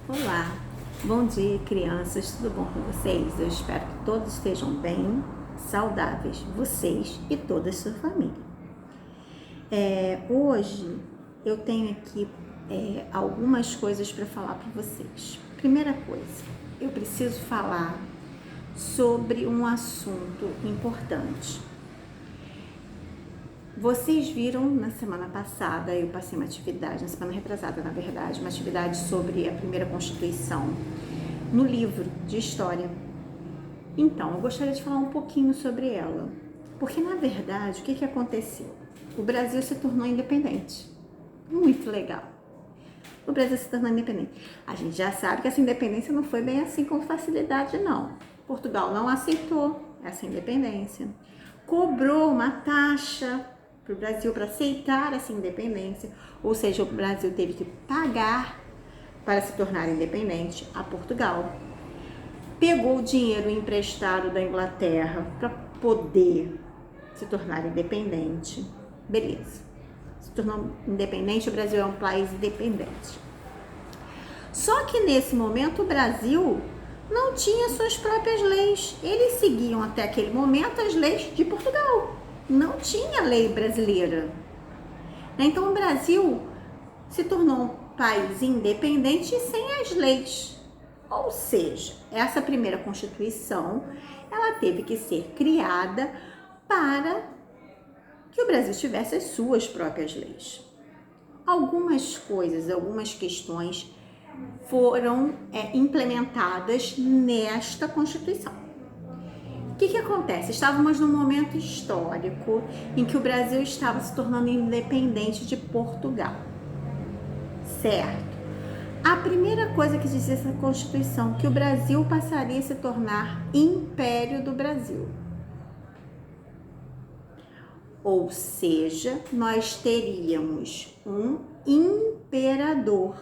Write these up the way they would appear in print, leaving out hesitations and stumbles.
Olá, bom dia crianças, tudo bom com vocês? Eu espero que todos estejam bem, saudáveis, vocês e toda a sua família. Hoje eu tenho aqui algumas coisas para falar para vocês. Primeira coisa, eu preciso falar sobre um assunto importante. Vocês viram na semana passada, eu passei uma atividade, na semana retrasada, na verdade, uma atividade sobre a primeira Constituição no livro de História. Então, eu gostaria de falar um pouquinho sobre ela, porque na verdade, o que aconteceu? O Brasil se tornou independente. Muito legal. O Brasil se tornou independente. A gente já sabe que essa independência não foi bem assim com facilidade, não. Portugal não aceitou essa independência. Cobrou uma taxa para o Brasil para aceitar essa independência, ou seja, o Brasil teve que pagar para se tornar independente a Portugal. Pegou o dinheiro emprestado da Inglaterra para poder se tornar independente. Beleza. Se tornou independente, o Brasil é um país independente. Só que nesse momento o Brasil não tinha suas próprias leis. Eles seguiam até aquele momento as leis de Portugal. Não tinha lei brasileira. Então o Brasil se tornou um país independente sem as leis. Ou seja, essa primeira Constituição, ela teve que ser criada para que o Brasil tivesse as suas próprias leis. Algumas coisas, algumas questões foram implementadas nesta Constituição. O que acontece? Estávamos num momento histórico em que o Brasil estava se tornando independente de Portugal, certo? A primeira coisa que dizia essa Constituição, que o Brasil passaria a se tornar Império do Brasil. Ou seja, nós teríamos um imperador.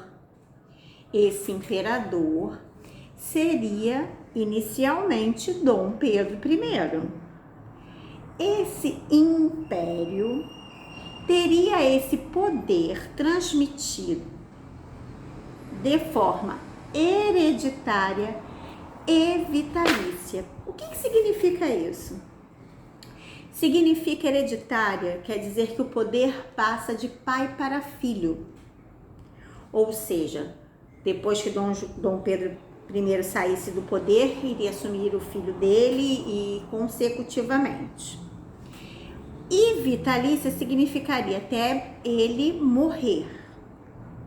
Esse imperador seria inicialmente Dom Pedro I. Esse império teria esse poder transmitido de forma hereditária e vitalícia. O que significa isso? Significa hereditária, quer dizer que o poder passa de pai para filho. Ou seja, depois que Dom Pedro I saísse do poder, iria assumir o filho dele e consecutivamente. E vitalícia significaria até ele morrer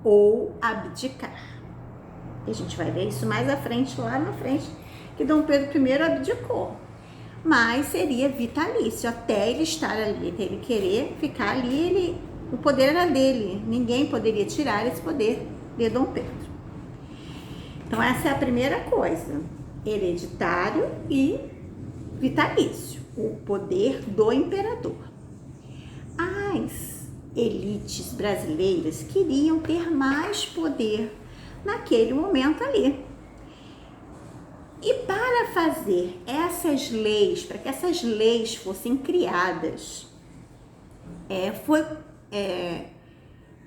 ou abdicar. E a gente vai ver isso mais à frente, lá na frente, que Dom Pedro I abdicou. Mas seria vitalício, até ele estar ali, até ele querer ficar ali, o poder era dele. Ninguém poderia tirar esse poder de Dom Pedro. Então essa é a primeira coisa, hereditário e vitalício, o poder do imperador. As elites brasileiras queriam ter mais poder naquele momento ali. E para fazer essas leis, para que essas leis fossem criadas, foi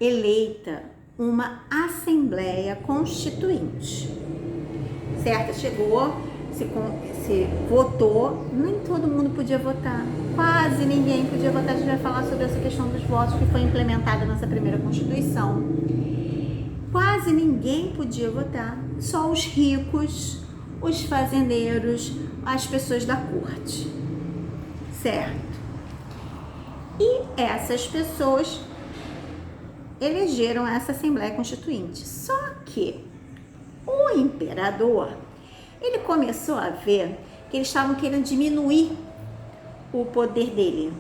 eleita uma Assembleia Constituinte, certo? Chegou, se votou, nem todo mundo podia votar, quase ninguém podia votar. A gente vai falar sobre essa questão dos votos que foi implementada nessa primeira Constituição. Quase ninguém podia votar, só os ricos, os fazendeiros, as pessoas da corte, certo? E essas pessoas elegeram essa Assembleia Constituinte. Só que o imperador, ele começou a ver que eles estavam querendo diminuir o poder dele.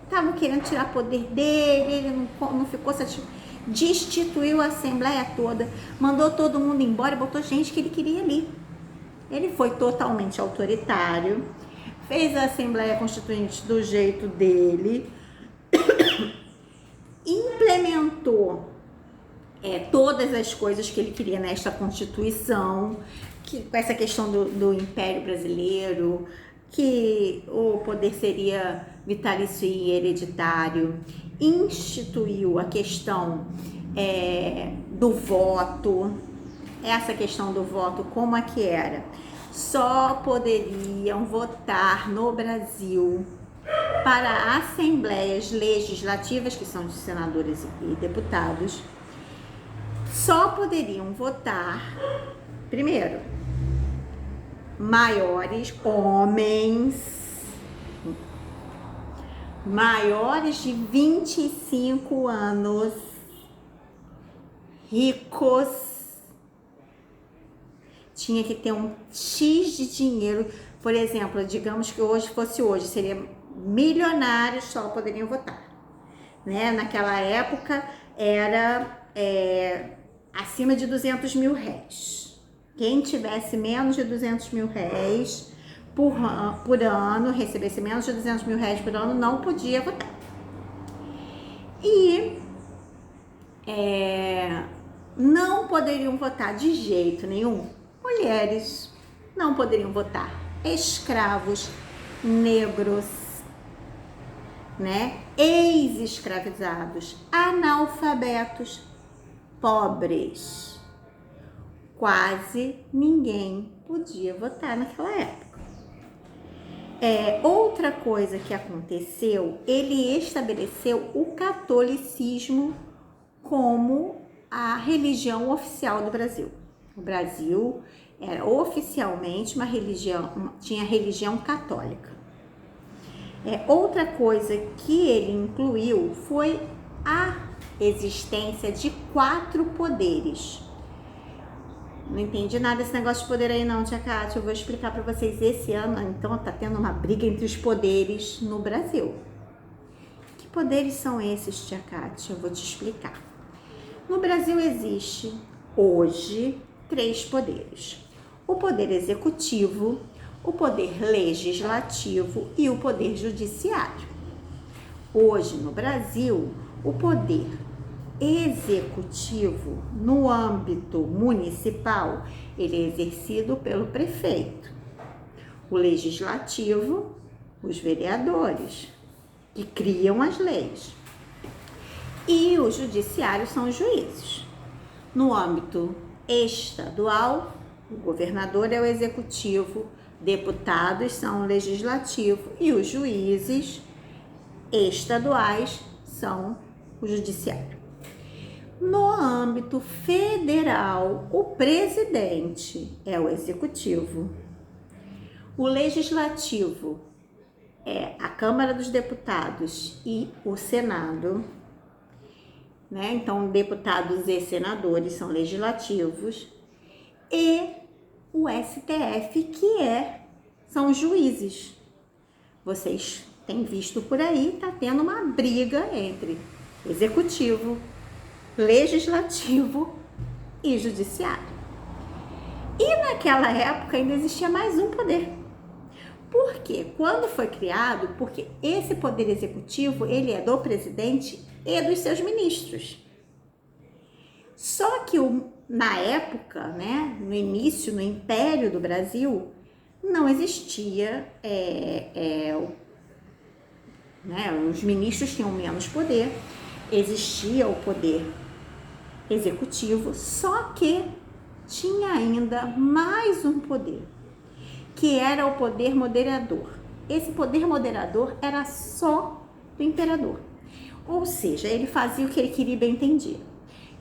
Estavam querendo tirar o poder dele, ele não ficou satisfeito. Destituiu a Assembleia toda, mandou todo mundo embora, botou gente que ele queria ali. Ele foi totalmente autoritário, fez a Assembleia Constituinte do jeito dele, implementou todas as coisas que ele queria nesta Constituição, com essa questão do Império Brasileiro, que o poder seria vitalício e hereditário, instituiu a questão do voto, essa questão do voto, como é que era? Só poderiam votar no Brasil para assembleias legislativas, que são de senadores e deputados, só poderiam votar, primeiro, maiores, homens, maiores de 25 anos, ricos, tinha que ter um X de dinheiro, por exemplo, digamos que hoje, seria milionários só poderiam votar, né? Naquela época era acima de 200 mil réis. Quem tivesse menos de 200 mil réis por ano, recebesse menos de 200 mil réis por ano, não podia votar. E não poderiam votar de jeito nenhum mulheres, não poderiam votar escravos, negros, né? Ex-escravizados, analfabetos, pobres. Quase ninguém podia votar naquela época. Outra coisa que aconteceu, ele estabeleceu o catolicismo como a religião oficial do Brasil. O Brasil era oficialmente uma religião, tinha religião católica. Outra coisa que ele incluiu foi a existência de 4 poderes. Não entendi nada desse negócio de poder aí não, tia Kátia. Eu vou explicar para vocês esse ano. Então tá tendo uma briga entre os poderes no Brasil. Que poderes são esses, tia Kátia? Eu vou te explicar. No Brasil existe hoje 3 poderes. O poder executivo, o poder legislativo e o poder judiciário. Hoje no Brasil, o poder executivo no âmbito municipal, ele é exercido pelo prefeito. O legislativo, os vereadores, que criam as leis. E o judiciário são os juízes. No âmbito estadual, o governador é o executivo, deputados são o legislativo e os juízes estaduais são o judiciário. No âmbito federal, o presidente é o executivo, o legislativo é a Câmara dos Deputados e o Senado, né? Então, deputados e senadores são legislativos, e o STF, que são os juízes. Vocês têm visto por aí, tá tendo uma briga entre executivo, legislativo e judiciário. E naquela época ainda existia mais um poder. Por quê? Quando foi criado, porque esse poder executivo, ele é do presidente e dos seus ministros. Só que na época, né, no início, no Império do Brasil, não existia, os ministros tinham menos poder, existia o poder executivo, só que tinha ainda mais um poder, que era o poder moderador. Esse poder moderador era só do imperador, ou seja, ele fazia o que ele queria e bem entendia,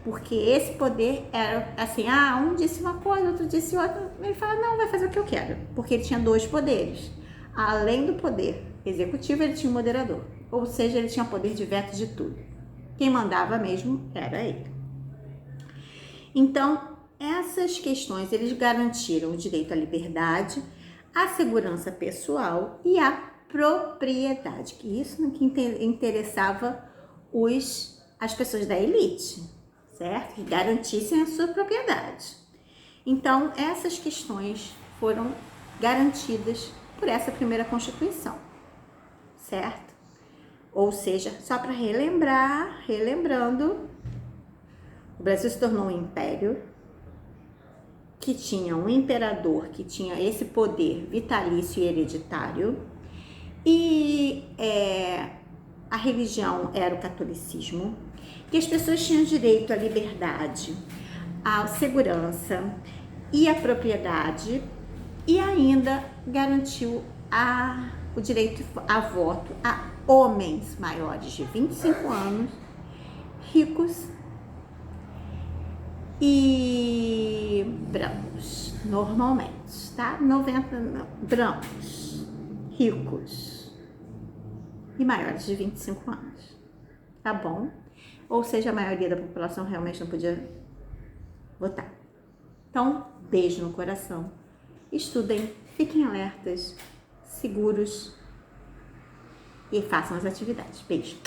porque esse poder era assim, um disse uma coisa, outro disse outra, ele fala, não, vai fazer o que eu quero, porque ele tinha 2 poderes, além do poder executivo, ele tinha um moderador, ou seja, ele tinha poder de veto de tudo, quem mandava mesmo era ele. Então, essas questões, eles garantiram o direito à liberdade, à segurança pessoal e à propriedade, que isso que interessava as pessoas da elite, certo? Que garantissem a sua propriedade. Então, essas questões foram garantidas por essa primeira Constituição, certo? Ou seja, só para relembrando, o Brasil se tornou um império que tinha um imperador que tinha esse poder vitalício e hereditário, e a religião era o catolicismo, que as pessoas tinham direito à liberdade, a segurança e a propriedade e ainda garantiu o direito a voto a homens maiores de 25 anos, ricos e brancos, normalmente, tá? 90 brancos, ricos e maiores de 25 anos, tá bom? Ou seja, a maioria da população realmente não podia votar. Então, beijo no coração. Estudem, fiquem alertas, seguros e façam as atividades. Beijo!